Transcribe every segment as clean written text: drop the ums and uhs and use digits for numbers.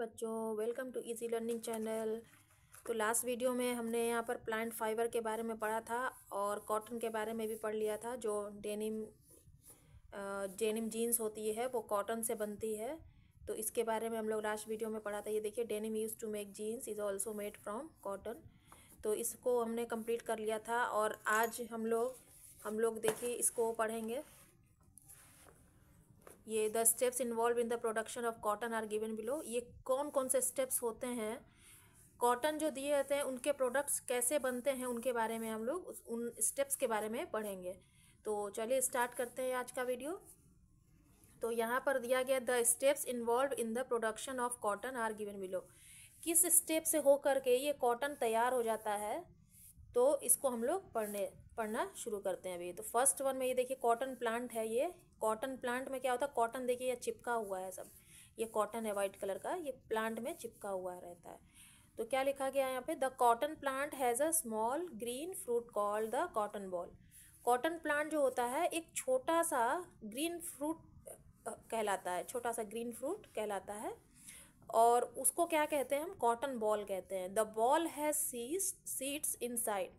बच्चों, welcome to easy learning channel. तो last video में हमने यहाँ पर प्लांट फाइबर के बारे में पढ़ा था और कॉटन के बारे में भी पढ़ लिया था। जो डेनिम जीन्स होती है वो कॉटन से बनती है, तो इसके बारे में हम लोग लास्ट वीडियो में पढ़ा था। ये देखिए, denim use to make jeans is also made from cotton. तो इसको हमने कंप्लीट कर लिया था और आज हम लोग देखिए इसको पढ़ेंगे। ये the steps involve in the production of cotton are given below. ये कौन कौन से स्टेप्स होते हैं, कॉटन जो दिए रहते हैं उनके प्रोडक्ट्स कैसे बनते हैं, उनके बारे में हम लोग उन स्टेप्स के बारे में पढ़ेंगे। तो चलिए स्टार्ट करते हैं आज का वीडियो। तो यहाँ पर दिया गया the steps involve in the production of cotton are given below. किस स्टेप से हो करके ये कॉटन तैयार हो जाता है, तो इसको हम लोग पढ़ना शुरू करते हैं अभी। तो फर्स्ट वन में ये देखिए कॉटन प्लांट है। ये कॉटन प्लांट में क्या होता है, कॉटन देखिए ये चिपका हुआ है सब, ये कॉटन है वाइट कलर का, ये प्लांट में चिपका हुआ रहता है। तो क्या लिखा गया है यहाँ पे, the cotton plant has a small green fruit called the cotton ball. Cotton plant जो होता है एक छोटा सा ग्रीन फ्रूट कहलाता है, छोटा सा ग्रीन फ्रूट कहलाता है, और उसको क्या कहते हैं हम, कॉटन बॉल कहते हैं। The ball has seeds inside.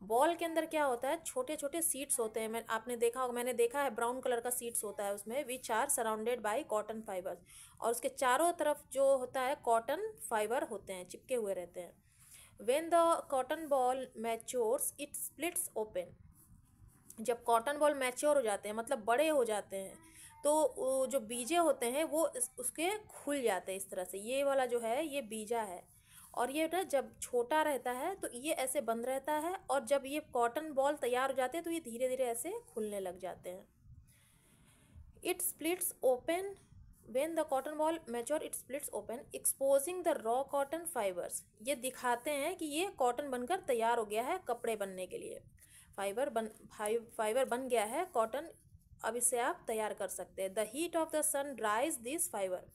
Ball के अंदर क्या होता है, छोटे छोटे सीड्स होते हैं। आपने देखा होगा, मैंने देखा है, ब्राउन कलर का सीड्स होता है उसमें, which are surrounded by cotton fibres. और उसके चारों तरफ जो होता है कॉटन फाइबर होते हैं, चिपके हुए रहते हैं। When the cotton ball matures it splits open. जब कॉटन बॉल मैच्योर हो जाते हैं, मतलब बड़े हो जाते हैं, तो जो बीजे होते हैं वो उसके खुल जाते हैं इस तरह से। ये वाला जो है ये बीजा है, और ये ना जब छोटा रहता है तो ये ऐसे बंद रहता है, और जब ये कॉटन बॉल तैयार हो जाते हैं तो ये धीरे धीरे ऐसे खुलने लग जाते हैं। It splits open when the cotton ball mature, it splits open exposing the raw cotton fibres. ये दिखाते हैं कि ये कॉटन बनकर तैयार हो गया है कपड़े बनने के लिए। फाइबर बन गया है कॉटन, अब इसे आप तैयार कर सकते हैं। The heat of the sun dries this fibre.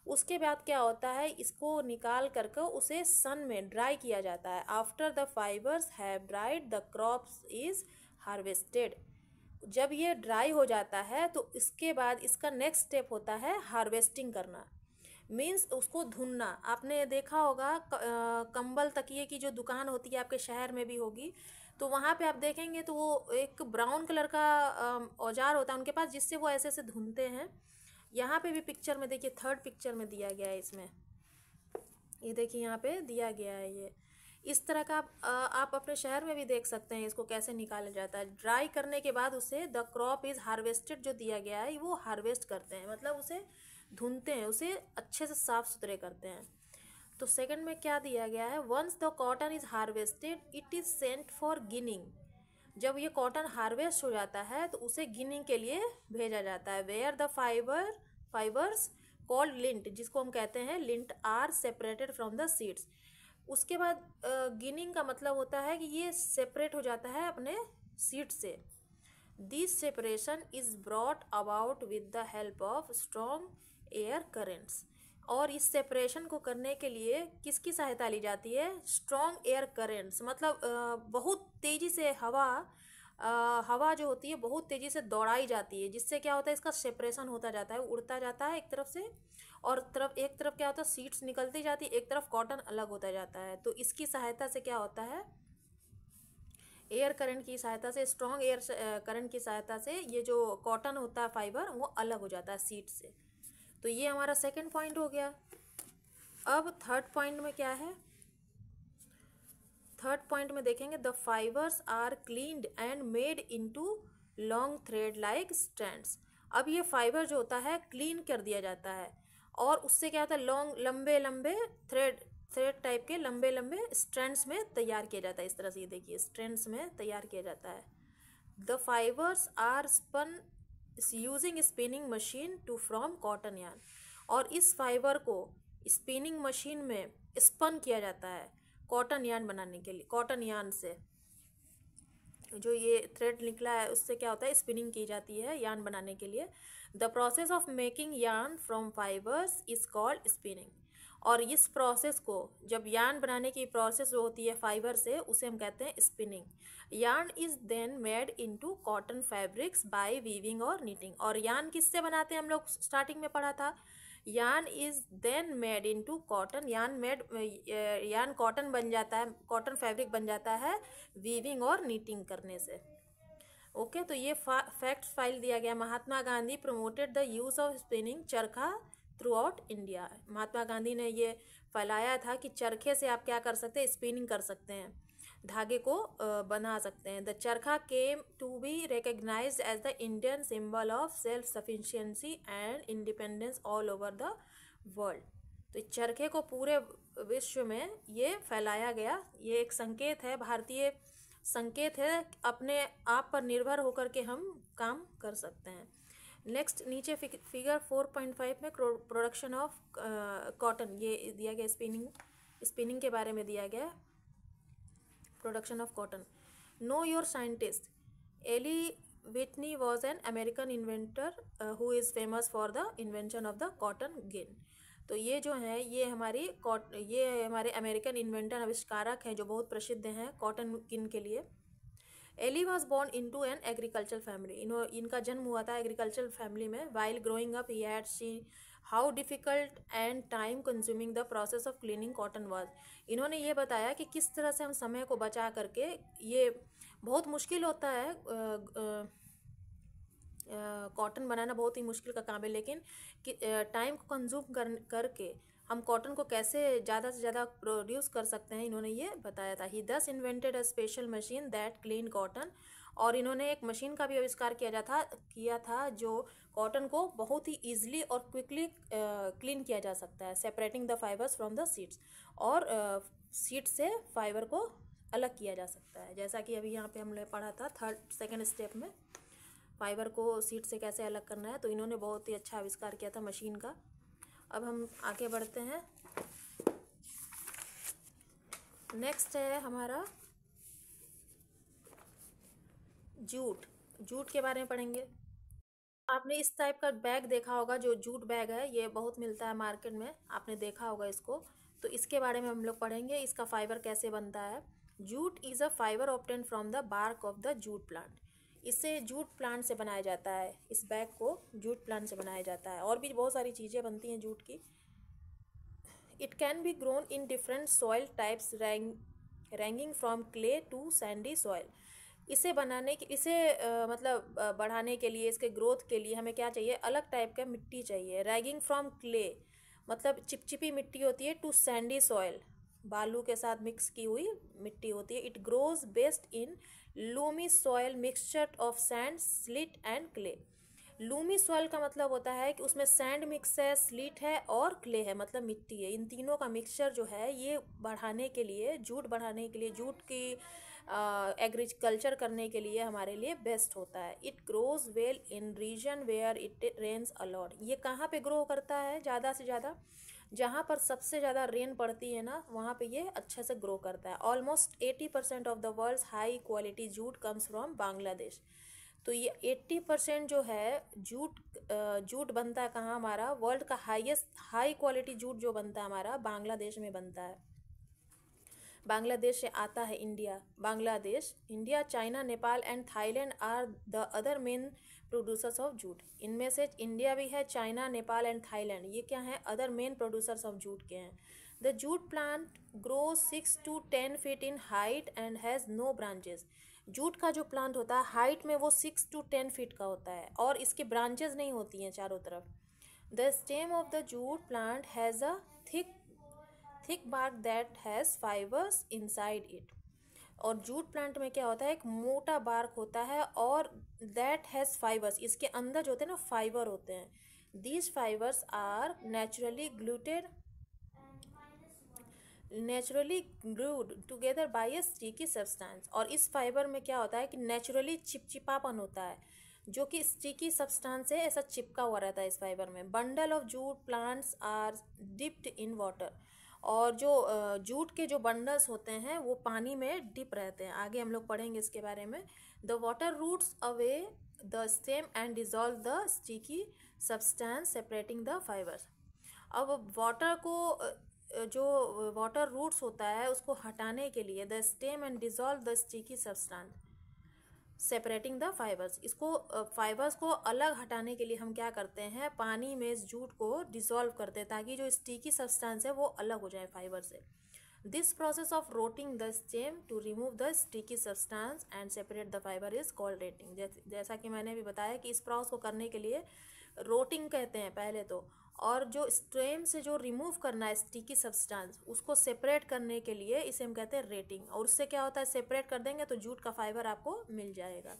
उसके बाद क्या होता है, इसको निकाल करके उसे सन में ड्राई किया जाता है। After the fibres have dried the crops is harvested. जब ये ड्राई हो जाता है तो इसके बाद इसका नेक्स्ट स्टेप होता है हार्वेस्टिंग करना, मीन्स उसको धुनना। आपने देखा होगा कंबल तकिए की जो दुकान होती है, आपके शहर में भी होगी, तो वहाँ पे आप देखेंगे तो वो एक ब्राउन कलर का औजार होता है उनके पास, जिससे वो ऐसे ऐसे धुनते हैं। यहाँ पे भी पिक्चर में देखिए, थर्ड पिक्चर में दिया गया है इसमें, ये देखिए यहाँ पे दिया गया है। ये इस तरह का आप अपने शहर में भी देख सकते हैं इसको कैसे निकाला जाता है। ड्राई करने के बाद उसे द क्रॉप इज हार्वेस्टेड जो दिया गया है वो हार्वेस्ट करते हैं, मतलब उसे धुनते हैं, उसे अच्छे से साफ सुथरे करते हैं। तो सेकंड में क्या दिया गया है, once the cotton is harvested it is sent for ginning. जब ये कॉटन हार्वेस्ट हो जाता है तो उसे गिनिंग के लिए भेजा जाता है। Where the fibres called lint, जिसको हम कहते हैं lint, are separated from the seeds. उसके बाद गिनिंग का मतलब होता है कि ये सेपरेट हो जाता है अपने सीड से। This separation is brought about with the help of strong air currents. और इस सेपरेशन को करने के लिए किसकी सहायता ली जाती है, स्ट्रॉन्ग एयर करेंट्स, मतलब बहुत तेज़ी से हवा जो होती है बहुत तेज़ी से दौड़ाई जाती है, जिससे क्या होता है, इसका सेपरेशन होता जाता है, उड़ता जाता है एक तरफ से, और एक तरफ क्या होता है, सीड्स निकलती जाती है, एक तरफ कॉटन अलग होता जाता है। तो इसकी सहायता से क्या होता है, एयर करंट की सहायता से, स्ट्रॉन्ग एयर करंट की सहायता से ये जो कॉटन होता है फाइबर वो अलग हो जाता है सीड से। तो ये हमारा सेकंड पॉइंट हो गया। अब थर्ड पॉइंट में क्या है, थर्ड पॉइंट में देखेंगे the fibres are cleaned and made into long thread like strands. अब ये फाइबर जो होता है क्लीन कर दिया जाता है, और उससे क्या होता है, लॉन्ग लंबे लंबे थ्रेड टाइप के लंबे लंबे स्ट्रैंड्स में तैयार किया जाता है। इस तरह से ये देखिए स्ट्रैंड्स में तैयार किया जाता है। The fibres are spun using spinning machine to from cotton yarn. और इस फाइबर को स्पिनिंग मशीन में स्पन किया जाता है कॉटन यार्न बनाने के लिए। कॉटन यार्न से जो ये थ्रेड निकला है उससे क्या होता है, स्पिनिंग की जाती है यार्न बनाने के लिए। The process of making yarn from fibres is called spinning. और इस प्रोसेस को, जब यार्न बनाने की प्रोसेस जो होती है फाइबर से, उसे हम कहते हैं spinning. Yarn is then made into cotton fabrics by weaving और नीटिंग। और यार्न किससे बनाते हैं, हम लोग स्टार्टिंग में पढ़ा था yarn is then made into cotton, yarn cotton बन जाता है, कॉटन फैब्रिक बन जाता है वीविंग और नीटिंग करने से। ओके, तो ये फैक्ट फाइल दिया गया। Mahatma Gandhi promoted the use of spinning charkha throughout India. Mahatma Gandhi ने ये फैलाया था कि चरखे से आप क्या कर सकते हैं, स्पिनिंग कर सकते हैं, धागे को बना सकते हैं। The charkha came to be recognised as the Indian symbol of self sufficiency and independence all over the world. तो चरखे को पूरे विश्व में ये फैलाया गया। ये एक संकेत है, भारतीय संकेत है, अपने आप पर निर्भर होकर के हम काम कर सकते हैं। नेक्स्ट नीचे फिगर 4.5 में प्रोडक्शन ऑफ कॉटन ये दिया गया, स्पिनिंग के बारे में दिया गया। Production of cotton. Know your scientist. Eli Whitney was an American inventor who is famous for the invention of the cotton gin. तो ये जो है ये हमारे अमेरिकन इन्वेंटर, आविष्कारक हैं जो बहुत प्रसिद्ध हैं कॉटन गिन के लिए। Eli was born into an agriculture family. इनका जन्म हुआ था एग्रीकल्चर फैमिली में। While growing up he had see how difficult and time consuming the process of cleaning cotton was. इन्होंने ये बताया कि किस तरह से हम समय को बचा करके, ये बहुत मुश्किल होता है, कॉटन बनाना बहुत ही मुश्किल का काम है, लेकिन टाइम को कंज्यूम करके हम कॉटन को कैसे ज़्यादा से ज़्यादा प्रोड्यूस कर सकते हैं, इन्होंने ये बताया था। ही दस invented a special machine that clean cotton. और इन्होंने एक मशीन का भी आविष्कार किया था जो कॉटन को बहुत ही ईजिली और क्विकली क्लीन किया जा सकता है। Separating the fibres from the seeds, और सीड से फाइबर को अलग किया जा सकता है। जैसा कि अभी यहाँ पे हमने पढ़ा था सेकेंड स्टेप में फाइबर को सीड से कैसे अलग करना है, तो इन्होंने बहुत ही अच्छा आविष्कार किया था मशीन का। अब हम आगे बढ़ते हैं। नेक्स्ट है हमारा जूट के बारे में पढ़ेंगे। आपने इस टाइप का बैग देखा होगा, जो जूट बैग है, ये बहुत मिलता है मार्केट में, आपने देखा होगा इसको। तो इसके बारे में हम लोग पढ़ेंगे, इसका फाइबर कैसे बनता है। Jute is a fibre obtain from the bark of the jute plant. इससे जूट प्लांट से बनाया जाता है, इस बैग को जूट प्लांट से बनाया जाता है। और भी बहुत सारी चीज़ें बनती हैं जूट की। It can be grown in different soil types ranging from clay to sandy soil. इसे बढ़ाने के लिए, इसके ग्रोथ के लिए हमें क्या चाहिए, अलग टाइप का मिट्टी चाहिए। रैगिंग फ्रॉम क्ले मतलब चिपचिपी मिट्टी होती है, टू सैंडी सॉइल बालू के साथ मिक्स की हुई मिट्टी होती है। It grows best in Lumi soil mixture of sand, slit and clay. Lumi soil का मतलब होता है कि उसमें सैंड मिक्स है, स्लीट है और क्ले है, मतलब मिट्टी है। इन तीनों का मिक्सचर जो है ये बढ़ाने के लिए, जूट की एग्रीकल्चर करने के लिए हमारे लिए बेस्ट होता है। It grows well in region where it rains a lot. ये कहाँ पे ग्रो करता है ज़्यादा से ज़्यादा, जहाँ पर सबसे ज़्यादा रेन पड़ती है ना, वहाँ पे ये अच्छे से ग्रो करता है। Almost 80% of the world's high quality jute comes from Bangladesh. तो ये 80% जो है जूट बनता है कहाँ, हमारा वर्ल्ड का हाईएस्ट हाई क्वालिटी जूट जो बनता है हमारा बांग्लादेश में बनता है। बांग्लादेश से आता है India, China, Nepal and Thailand are the other main producers of jute. इनमें से इंडिया भी है, चाइना, नेपाल एंड थाईलैंड, ये क्या है, other main producers of jute के हैं। The jute plant grow 6 to 10 feet in height and has no branches. Jute का जो प्लांट होता है हाइट में वो 6 to 10 feet का होता है, और इसकी ब्रांचेस नहीं होती हैं चारों तरफ। The stem of the jute plant has a thick bark that has fibres inside it. और जूट प्लांट में क्या होता है, एक मोटा बार्क होता है और दैट हैज़ फाइबर्स, इसके अंदर जो होते हैं ना फाइबर होते हैं। These fibres are naturally glued together by a sticky substance. और इस फाइबर में क्या होता है कि नेचुरली चिपचिपापन होता है, जो कि स्टिकी सब्सटेंस से ऐसा चिपका हुआ रहता है इस फाइबर में। Bundle of jute plants are dipped in water. और जो जूट के जो बंडल्स होते हैं वो पानी में डिप रहते हैं। आगे हम लोग पढ़ेंगे इसके बारे में। The water rots away the stem and dissolve the sticky substance separating the fibres. अब जो वाटर रूट्स होता है उसको हटाने के लिए the stem and dissolve the sticky substance separating the fibres, इसको फाइबर्स को अलग हटाने के लिए हम क्या करते हैं, पानी में इस जूट को डिसॉल्व करते हैं ताकि जो स्टिकी सब्सटेंस है वो अलग हो जाए फाइबर से। This process of rotting the stem to remove the sticky substance and separate the fibre is called retting. जैसा कि मैंने भी बताया कि इस प्रोसेस को करने के लिए रोटिंग कहते हैं पहले तो, और जो स्टेम से जो रिमूव करना है स्टिकी सब्सटेंस उसको सेपरेट करने के लिए इसे हम कहते हैं रेटिंग। और उससे क्या होता है, सेपरेट कर देंगे तो जूट का फाइबर आपको मिल जाएगा।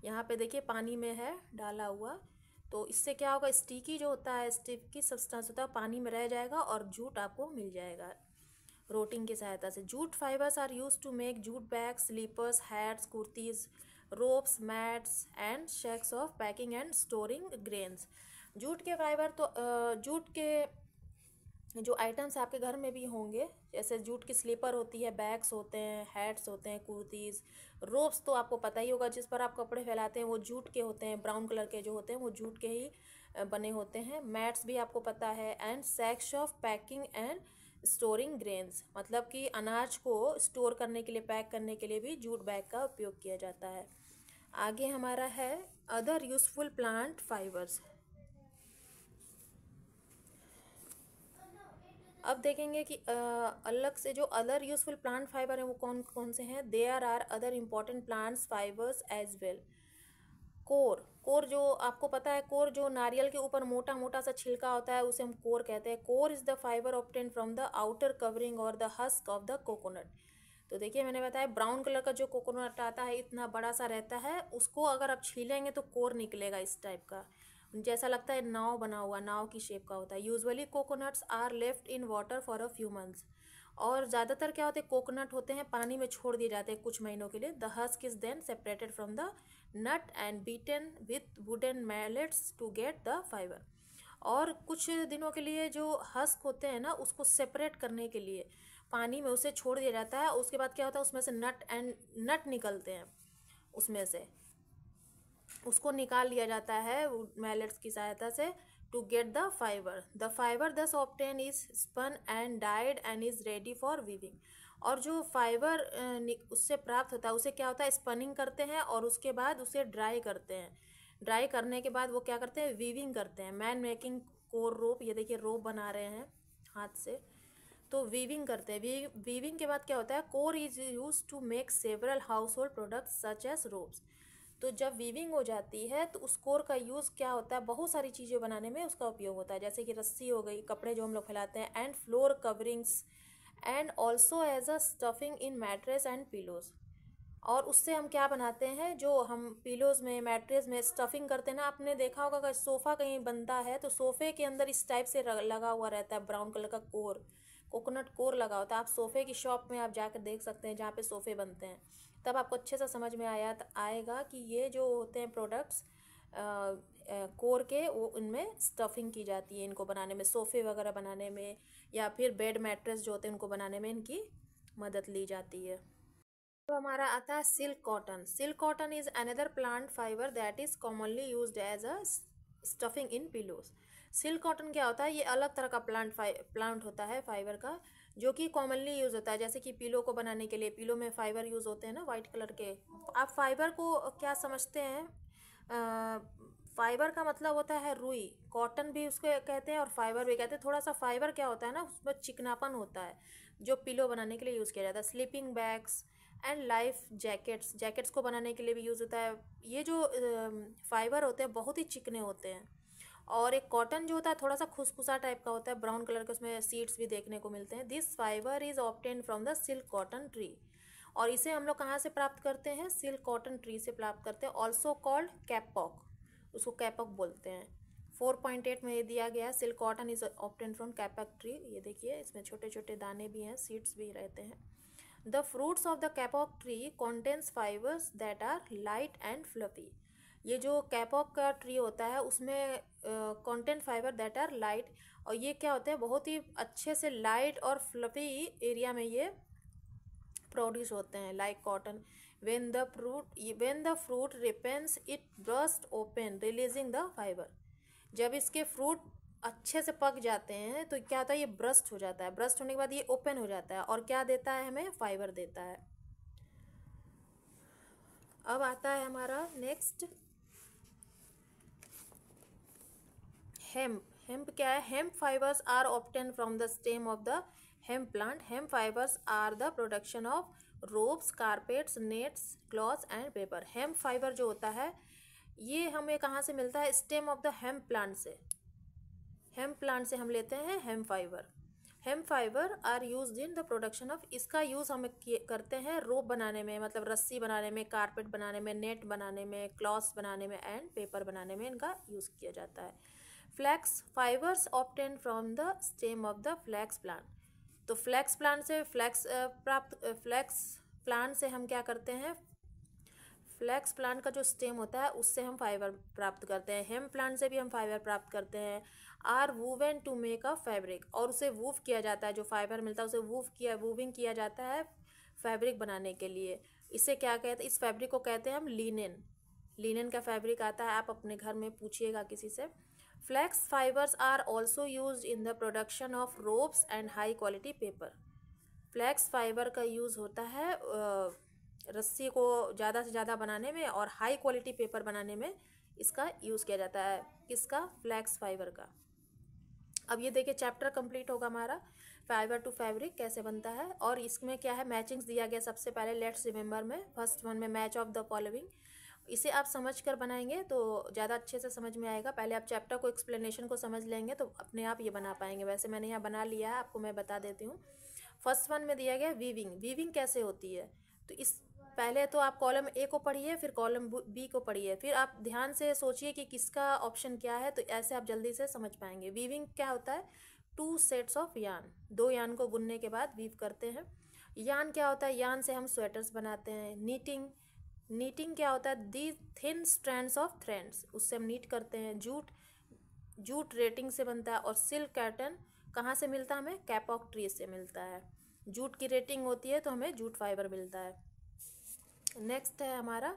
यहाँ पे देखिए पानी में है डाला हुआ, तो इससे क्या होगा, स्टिकी जो होता है, स्टिकी सब्सटेंस होता है पानी में रह जाएगा और जूट आपको मिल जाएगा रोटिंग की सहायता से। Jute fibres are use to make jute bags, slippers, hats, kurtis, ropes, mats and sacks of packing and storing grains. Jute के फाइबर तो जूट के जो आइटम्स आपके घर में भी होंगे, जैसे जूट की स्लीपर होती है, बैग्स होते हैं, हैट्स होते हैं, कुर्तीज़, रोप्स तो आपको पता ही होगा जिस पर आप कपड़े फैलाते हैं वो जूट के होते हैं, ब्राउन कलर के जो होते हैं वो जूट के ही बने होते हैं। मैट्स भी आपको पता है। And sacks of packing and storing grains, मतलब कि अनाज को स्टोर करने के लिए, पैक करने के लिए भी जूट बैग का उपयोग किया जाता है। आगे हमारा है अदर यूजफुल प्लांट फाइबर्स। अब देखेंगे कि अलग से जो अदर यूजफुल प्लांट फाइबर हैं वो कौन कौन से हैं। There are other important plants fibres as well. Coir, coir जो आपको पता है, कोर जो नारियल के ऊपर मोटा मोटा सा छिलका होता है उसे हम कोर कहते हैं। Coir is the fibre obtain from the outer covering और the husk of the coconut. तो देखिए मैंने बताया ब्राउन कलर का जो कोकोनट आता है इतना बड़ा सा रहता है, उसको अगर आप छीलेंगे तो कोर निकलेगा इस टाइप का, जैसा लगता है नाव बना हुआ, नाव की शेप का होता है। Usually coconuts are left in water for a few months. और ज़्यादातर क्या होते हैं, कोकोनट होते हैं पानी में छोड़ दिए जाते हैं कुछ महीनों के लिए। The husk is then separated from the nut and beaten with wooden mallets to get the fibre. और कुछ दिनों के लिए जो हस्क होते हैं ना, उसको सेपरेट करने के लिए पानी में उसे छोड़ दिया जाता है। उसके बाद क्या होता है, उसमें से नट निकलते हैं, उसमें से उसको निकाल लिया जाता है मैलेट्स की सहायता से to get the fibre. The fibre thus obtain is spun and dyed and is ready for weaving. और जो फाइबर उससे प्राप्त होता है उसे क्या होता है, स्पनिंग करते हैं और उसके बाद उसे ड्राई करते हैं। ड्राई करने के बाद वो क्या करते हैं, वीविंग करते हैं। मैन मेकिंग कोर रोप, ये देखिए रोप बना रहे हैं हाथ से, तो वीविंग करते हैं। वीविंग के बाद क्या होता है, coir is use to make several household products such as ropes. तो जब वीविंग हो जाती है तो उस कोर का यूज़ क्या होता है, बहुत सारी चीज़ें बनाने में उसका उपयोग होता है, जैसे कि रस्सी हो गई, कपड़े जो हम लोग फैलाते हैं, and floor coverings and also as a stuffing in mattress and pillows. और उससे हम क्या बनाते हैं, जो हम पिलोज में, मैट्रेस में स्टफिंग करते हैं ना, आपने देखा होगा अगर सोफ़ा कहीं बनता है तो सोफ़े के अंदर इस टाइप से लगा हुआ रहता है ब्राउन कलर का कोर, कोकोनट कोर लगा होता है। आप सोफ़े की शॉप में आप जाकर देख सकते हैं जहाँ पे सोफ़े बनते हैं, तब आपको अच्छे से समझ में आएगा कि ये जो होते हैं प्रोडक्ट्स कोर के, वो उनमें स्टफिंग की जाती है इनको बनाने में, सोफ़े वगैरह बनाने में, या फिर बेड मैट्रेस जो होते हैं उनको बनाने में इनकी मदद ली जाती है। तो हमारा आता है silk cotton. Silk cotton is another plant fibre that is commonly used as a stuffing in pillows. Silk cotton क्या होता है, ये अलग तरह का प्लांट होता है फाइबर का, जो कि कॉमनली यूज़ होता है। जैसे कि पिलो को बनाने के लिए, पिलो में फाइबर यूज़ होते हैं ना वाइट कलर के। आप फाइबर को क्या समझते हैं, फाइबर का मतलब होता है रुई, कॉटन भी उसको कहते हैं और फाइबर भी कहते हैं। थोड़ा सा फाइबर क्या होता है ना, उसमें चिकनापन होता है, जो पिलो बनाने के लिए यूज़ किया जाता है। Sleeping bags and life jackets को बनाने के लिए भी यूज़ होता है। ये जो फाइबर होते हैं बहुत ही चिकने होते हैं। और एक कॉटन जो होता है थोड़ा सा खुसखुसा टाइप का होता है, ब्राउन कलर के, उसमें सीड्स भी देखने को मिलते हैं। This fibre is obtain from the silk cotton tree. और इसे हम लोग कहाँ से प्राप्त करते हैं, सिल्क कॉटन ट्री से प्राप्त करते हैं। ऑल्सो कॉल्ड कैपॉक, उसको कैपॉक बोलते हैं। 4.8 में ये दिया गया, silk cotton is obtain from kapok tree. ये देखिए इसमें छोटे छोटे दाने भी हैं, सीड्स भी रहते हैं। The fruits of the kapok tree contains fibres that are light and fluffy. ये जो कैपॉक का ट्री होता है उसमें content fibre that are light, और ये क्या होते हैं, बहुत ही अच्छे से लाइट और फ्लफी एरिया में ये प्रोड्यूस होते हैं, like cotton. When the fruit ripens it burst open releasing the fibre. जब इसके फ्रूट अच्छे से पक जाते हैं तो क्या होता है, ये ब्रस्ट हो जाता है। ब्रस्ट होने के बाद ये ओपन हो जाता है और क्या देता है, हमें फाइबर देता है। अब आता है हमारा नेक्स्ट हेम्प। हेम्प क्या है? Hemp fibres are obtain from the stem of the hemp plant. Hemp fibres are the production of ropes, carpets, nets, cloths and paper. Hemp fibre जो होता है ये हमें कहाँ से मिलता है? Stem of the hemp plant से। हेम्प प्लांट से हम लेते हैं hemp fibre. Hemp fibre are used in the production of, इसका यूज़ हम करते हैं रोप बनाने में, मतलब रस्सी बनाने में, कारपेट बनाने में, नेट बनाने में, क्लॉथ्स बनाने में एंड पेपर बनाने में इनका यूज़ किया जाता है। Flax fibres obtain from the stem of the flax plant. तो फ्लैक्स प्लांट से फ्लैक्स प्लांट से हम क्या करते हैं? फ्लैक्स प्लांट का जो स्टेम होता है उससे हम फाइबर प्राप्त करते हैं। हेम्प प्लांट से भी हम फाइबर प्राप्त करते हैं। Are woven to make a fabric, और उसे वूव किया जाता है, जो फाइबर मिलता है उसे वूविंग किया जाता है फैब्रिक बनाने के लिए। इसे क्या कहते हैं? इस फैब्रिक को कहते हैं हम लिनेन। लिनेन का फैब्रिक आता है, आप अपने घर में पूछिएगा किसी से। Flax fibres are also use in the production of ropes and high quality paper. Flax fibre का यूज़ होता है रस्सी को ज़्यादा से ज़्यादा बनाने में और हाई क्वालिटी पेपर बनाने में इसका यूज़ किया जाता है। किसका? फ्लैक्स फाइबर का। अब ये देखिए चैप्टर कंप्लीट होगा हमारा, फाइबर टू फैब्रिक कैसे बनता है। और इसमें क्या है? मैचिंग्स दिया गया सबसे पहले, लेट्स रिमेंबर में फर्स्ट वन में मैच ऑफ द फॉलोइंग। इसे आप समझ कर बनाएंगे तो ज़्यादा अच्छे से समझ में आएगा। पहले आप चैप्टर को, एक्सप्लेनेशन को समझ लेंगे तो अपने आप ये बना पाएंगे। वैसे मैंने यहाँ बना लिया है, आपको मैं बता देती हूँ। फर्स्ट वन में दिया गया वीविंग। वीविंग कैसे होती है? तो इस पहले तो आप कॉलम ए को पढ़िए, फिर कॉलम बी को पढ़िए, फिर आप ध्यान से सोचिए कि किसका ऑप्शन क्या है, तो ऐसे आप जल्दी से समझ पाएंगे। वीविंग क्या होता है? 2 सेट्स ऑफ यान, 2 यान को बुनने के बाद वीव करते हैं। यान क्या होता है? यान से हम स्वेटर्स बनाते हैं। नीटिंग, नीटिंग क्या होता है? दी थिन स्ट्रैंड्स ऑफ थ्रेड्स, उससे हम नीट करते हैं। जूट, जूट रेटिंग से बनता है। और सिल्क पैटर्न कहाँ से मिलता है? हमें कैपॉक ट्री से मिलता है। जूट की रेटिंग होती है तो हमें जूट फाइबर मिलता है। नेक्स्ट है हमारा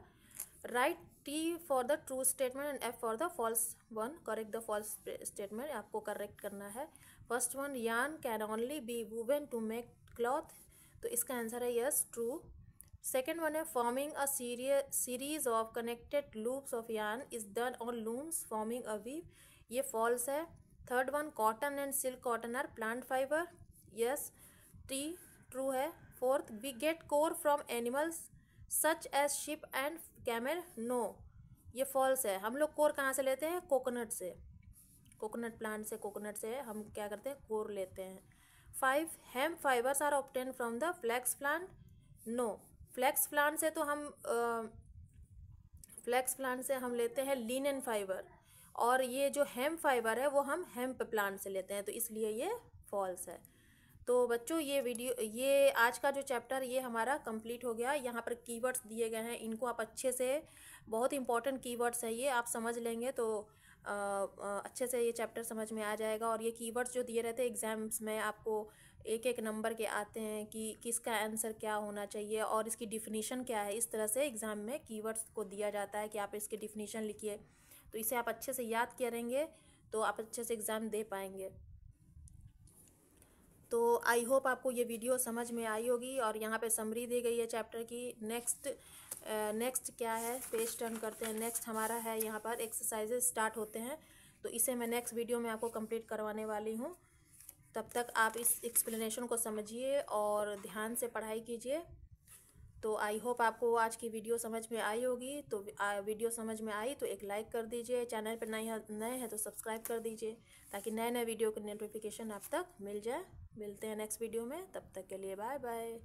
write T for the true statement and F for the false one. Correct the false statement, आपको करेक्ट करना है। First one, yarn can only be woven to make cloth, तो इसका आंसर है यस, ट्रू। सेकेंड वन है forming a series of connected loops of yarn is done on looms forming a weave, ये false है। Third one, cotton and silk cotton are plant fibre, yes, T true है। Fourth, we get coir from animals such as sheep and camel, no, ये false है। हम लोग core कहाँ से लेते हैं? कोकोनट से, कोकोनट प्लांट से, कोकोनट से हम क्या करते हैं? कोर लेते हैं। 5, hemp fibres are obtain from the flax plant, no, flax plant से तो हम फ्लैक्स प्लांट से हम लेते हैं लिनेन फाइबर, और ये जो हेम्प फाइबर है वो हम हेम्प प्लांट से लेते हैं, तो इसलिए ये फॉल्स है। तो बच्चों ये आज का जो चैप्टर ये हमारा कंप्लीट हो गया। यहाँ पर कीवर्ड्स दिए गए हैं, इनको आप अच्छे से, बहुत इंपॉर्टेंट कीवर्ड्स हैं ये, आप समझ लेंगे तो अच्छे से ये चैप्टर समझ में आ जाएगा। और ये कीवर्ड्स जो दिए रहते हैं एग्जाम्स में आपको एक एक नंबर के आते हैं कि किसका आंसर क्या होना चाहिए और इसकी डिफिनीशन क्या है। इस तरह से एग्ज़ाम में कीवर्ड्स को दिया जाता है कि आप इसकी डिफिनीशन लिखिए, तो इसे आप अच्छे से याद करेंगे तो आप अच्छे से एग्ज़ाम दे पाएंगे। तो आई होप आपको ये वीडियो समझ में आई होगी। और यहाँ पे समरी दी गई है चैप्टर की। नेक्स्ट क्या है? पेज टर्न करते हैं। नेक्स्ट हमारा है यहाँ पर एक्सरसाइजेस स्टार्ट होते हैं, तो इसे मैं नेक्स्ट वीडियो में आपको कंप्लीट करवाने वाली हूँ। तब तक आप इस एक्सप्लेनेशन को समझिए और ध्यान से पढ़ाई कीजिए। तो आई होप आपको आज की वीडियो समझ में आई होगी। तो वीडियो समझ में आई तो एक लाइक कर दीजिए, चैनल पर नए हैं तो सब्सक्राइब कर दीजिए ताकि नए नए वीडियो की नोटिफिकेशन आप तक मिल जाए। मिलते हैं नेक्स्ट वीडियो में, तब तक के लिए बाय बाय।